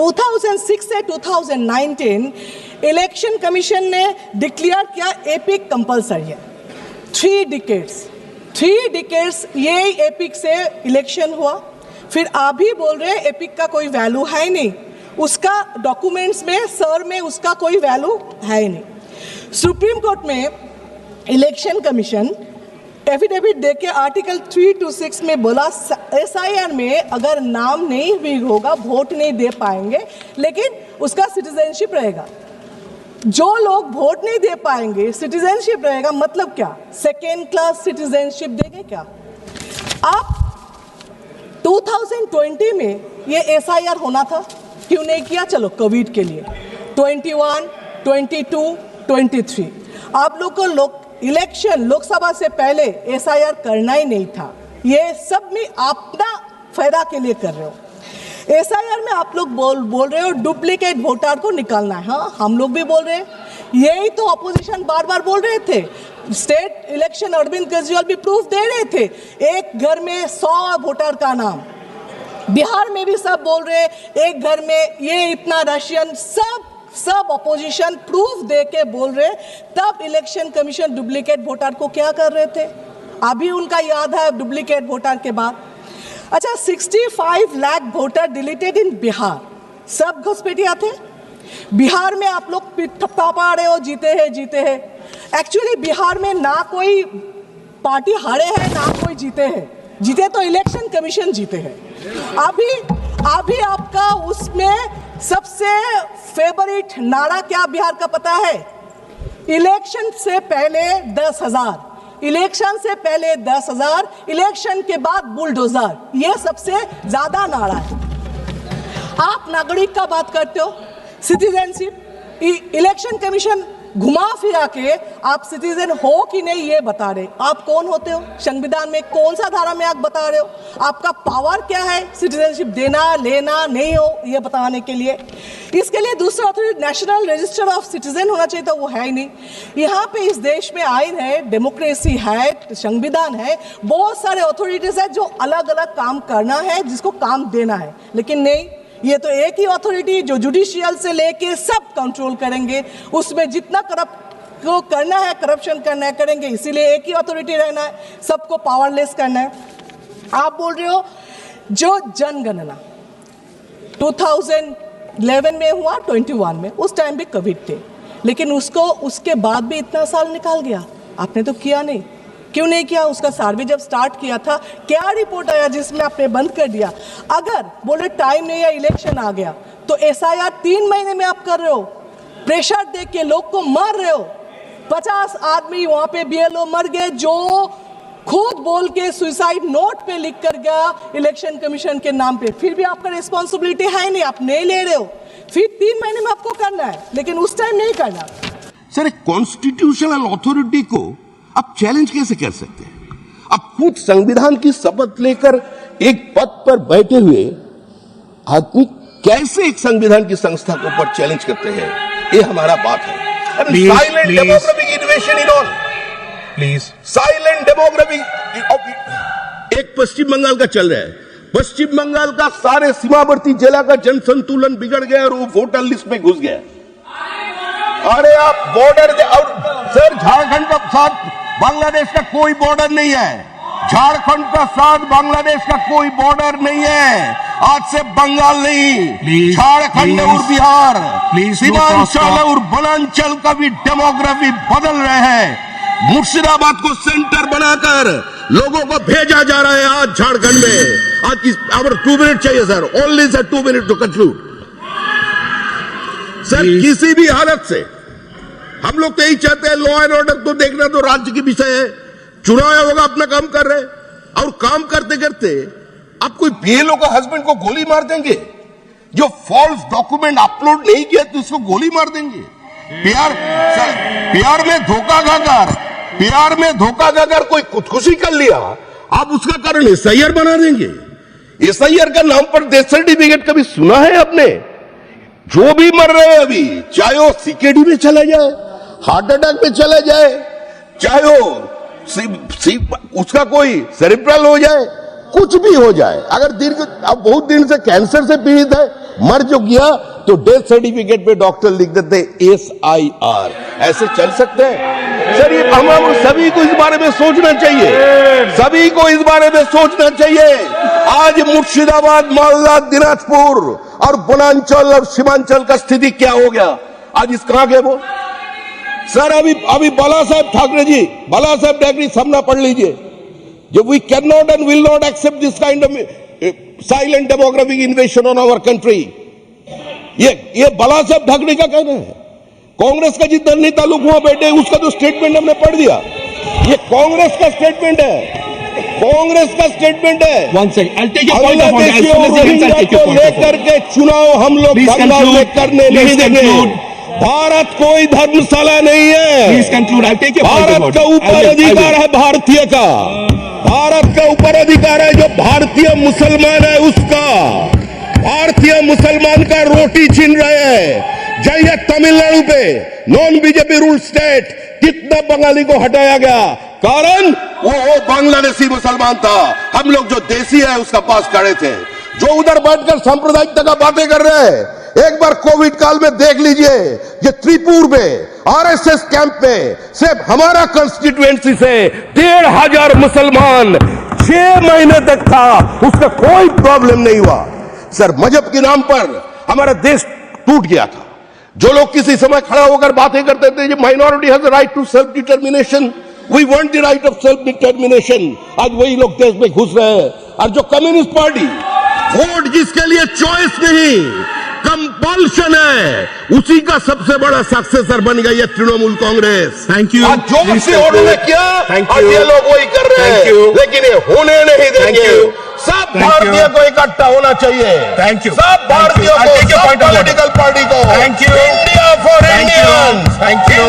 2006 से 2019 election commission ने declare किया एपिक कंपलसरी है। 3 डिकेड्स ये एपिक से इलेक्शन हुआ। फिर आप भी बोल रहे हैं एपिक का कोई वैल्यू है ही नहीं, उसका डॉक्यूमेंट्स में सर में उसका कोई वैल्यू है ही नहीं। सुप्रीम कोर्ट में इलेक्शन कमीशन एफिडेविट दे के आर्टिकल 3 to 6 में बोला SIR में अगर नाम नहीं भी होगा, वोट नहीं दे पाएंगे, लेकिन उसका सिटीजनशिप रहेगा। जो लोग वोट नहीं दे पाएंगे सिटीजनशिप रहेगा, मतलब क्या? सेकेंड क्लास सिटीजनशिप देंगे क्या? आप 2020 में ये SIR होना था, क्यों नहीं किया? चलो कोविड के लिए 21, 22, 23 आप लोग को इलेक्शन लोकसभा से पहले SIR करना ही नहीं था। ये सब में अपना फायदा के लिए कर रहे हो। SIR में आप लोग बोल रहे हो डुप्लीकेट वोटर को निकालना है। हाँ, हम लोग भी बोल रहे हैं, यही तो अपोजिशन बार बार बोल रहे थे। स्टेट इलेक्शन अरविंद केजरीवाल भी प्रूफ दे रहे थे, एक घर में 100 वोटर का नाम। बिहार में भी सब बोल रहे एक घर में ये इतना रशियन, सब अपोजिशन प्रूफ दे के बोल रहे। तब इलेक्शन कमीशन डुप्लीकेट वोटर को क्या कर रहे थे? अभी उनका याद है डुप्लीकेट वोटर के बाद। अच्छा, 65 लाख वोटर डिलीटेड इन बिहार, सब घुसपैठिया थे। बिहार में आप लोग थप्पा पा रहे हो जीते हैं। एक्चुअली बिहार में ना कोई पार्टी हारे हैं ना कोई जीते हैं। जीते तो इलेक्शन कमीशन जीते हैं। अभी आपका उसमें सबसे फेवरेट नारा क्या बिहार का पता है? इलेक्शन से पहले 10,000, इलेक्शन से पहले 10,000, इलेक्शन के बाद बुलडोजर, ये सबसे ज्यादा नारा है। आप नागरिक का बात करते हो, सिटीजनशिप, इलेक्शन कमीशन घुमा फिरा के आप सिटीजन हो कि नहीं ये बता रहे। आप कौन होते हो? संविधान में कौन सा धारा में आप बता रहे हो? आपका पावर क्या है सिटीजनशिप देना लेना नहीं हो ये बताने के लिए? इसके लिए दूसरा authority national register of citizen होना चाहिए था, वो है ही नहीं। यहाँ पे इस देश में आइन है, डेमोक्रेसी है, संविधान है, बहुत सारे अथॉरिटीज है जो अलग अलग काम करना है, जिसको काम देना है, लेकिन नहीं, ये तो एक ही अथॉरिटी जो जुडिशियल से लेके सब कंट्रोल करेंगे। उसमें जितना करना है, करप्शन करना है, करेंगे। इसीलिए एक ही अथॉरिटी रहना है, सबको पावरलेस करना है। आप बोल रहे हो जो जनगणना 2011 में हुआ, 21 में, उस टाइम भी कोविड थे, लेकिन उसके बाद भी इतना साल निकाल गया, आपने तो किया नहीं। क्यों नहीं किया? उसका सर्वे जब स्टार्ट किया था, क्या रिपोर्ट आया जिसमें आपने बंद कर दिया? अगर बोले टाइम नहीं है, इलेक्शन आ गया, तो SIR 3 महीने में आप कर रहे हो। प्रेशर दे के लोग को मार रहे हो। 50 आदमी वहां पे BLO मर गए, जो खुद बोल के सुसाइड नोट पे लिख कर गया इलेक्शन कमीशन के नाम पे। फिर भी आपका रिस्पॉन्सिबिलिटी है नहीं, आप नहीं ले रहे हो। फिर 3 महीने में आपको करना है, लेकिन उस टाइम नहीं करना। सर, एक कॉन्स्टिट्यूशनल अथॉरिटी को आप चैलेंज कैसे कर सकते हैं? आप खुद संविधान की शपथ लेकर एक पद पर बैठे हुए आदमी कैसे एक संविधान की संस्था को पर चैलेंज करते हैं? ये हमारा बात है। Silent demographic innovation in all, please silent demographic. एक पश्चिम बंगाल का चल रहा है, पश्चिम बंगाल का सारे सीमावर्ती जिला का जन संतुलन बिगड़ गया और वो वोटर लिस्ट में घुस गया। अरे आप बॉर्डर और सर, झारखंड का साथ बांग्लादेश का कोई बॉर्डर नहीं है। झारखंड का साथ बांग्लादेश का कोई बॉर्डर नहीं है। आज से बंगाल नहीं, झारखंड और बिहार, सीमांचल और वनांचल का भी डेमोग्राफी बदल रहे हैं। मुर्शिदाबाद को सेंटर बनाकर लोगों को भेजा जा रहा है आज झारखंड में। आज 2 मिनट चाहिए sir, only sir 2 minute to conclude. Sir, किसी भी हालत से हम लोग तो यही चाहते हैं, लॉ एंड ऑर्डर तो देखना तो राज्य की विषय है। चुनाव होगा, अपना काम कर रहे हैं, और काम करते करते आप कोई BLO का हस्बैंड को गोली मार देंगे। जो फॉल्स डॉक्यूमेंट अपलोड नहीं किया तो उसको गोली मार देंगे। PR में धोखा खाकर कोई खुदकुशी कर लिया, आप उसका कारण SIR बना देंगे। SIR का नाम पर डेथ सर्टिफिकेट कभी सुना है आपने? जो भी मर रहे हैं अभी, चाहे वो CKD में चला जाए, हार्ट अटैक में चला जाए, चाहे वो उसका कोई सेरिब्रल हो जाए, कुछ भी हो जाए, अगर अब बहुत दिन से कैंसर से पीड़ित है, मर जो गया तो डेथ सर्टिफिकेट पे डॉक्टर लिख देते SIR। ऐसे चल सकते हैं सर? ये हम सभी को इस बारे में सोचना चाहिए, सभी को इस बारे में सोचना चाहिए। आज मुर्शिदाबाद, मालदा, दिनाजपुर और वनांचल और सीमांचल का स्थिति क्या हो गया? आज इस कहां गए वो सर? अभी बाला साहब ठाकरे सामना पढ़ लीजिए, जो we can not and will not accept this kind of silent demographic invasion on our country. ये बाला साहब ठाकरे का कहना है। कांग्रेस का जितना नहीं ताल्लुक वहां बैठे, उसका तो स्टेटमेंट हमने पढ़ दिया। ये कांग्रेस का स्टेटमेंट है, कांग्रेस का स्टेटमेंट है। लेकर के चुनाव हम लोग बंगाल में करने नहीं देंगे। भारत कोई धर्मशाला नहीं है। भारत का ऊपर अधिकार है भारतीय का, भारत का ऊपर अधिकार है जो भारतीय मुसलमान है उसका। भारतीय मुसलमान का रोटी छीन रहे हैं। जाइए तमिलनाडु पे, नॉन बीजेपी रूल स्टेट, कितना बंगाली को हटाया गया, कारण वो बांग्लादेशी मुसलमान था। हम लोग जो देसी है उसका पास खड़े थे, जो उधर बैठकर सांप्रदायिकता का बातें कर रहे हैं। एक बार कोविड काल में देख लीजिए, ये त्रिपुर में RSS कैंप में सिर्फ हमारा कंस्टिट्यूएंसी से 1,500 मुसलमान 6 महीने तक था, उसका कोई प्रॉब्लम नहीं हुआ। सर, मजहब के नाम पर हमारा देश टूट गया था। जो लोग किसी समय खड़ा होकर बातें करते थे, minority has right to self determination, we want the right of self determination, आज वही लोग देश में घुस रहे हैं। और जो कम्युनिस्ट पार्टी, वोट जिसके लिए चॉइस नहीं कंपल्शन है, उसी का सबसे बड़ा सक्सेसर बन गई है तृणमूल कांग्रेस। Thank you. जो उन्होंने किया और ये लोग वही कर रहे हैं, लेकिन ये होने नहीं देंगे। सब भारतीय को इकट्ठा होना चाहिए। Thank you. सब भारतीयों को, सब पॉलिटिकल पार्टी को। Thank you. India for Indians, Indian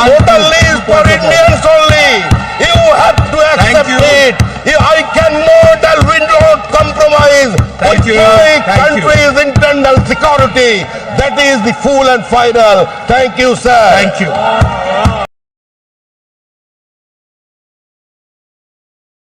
voter list for Indians only. You have to accept it. I cannot and will not compromise with my country's internal security. That is the full and final. Thank you, sir. Thank you.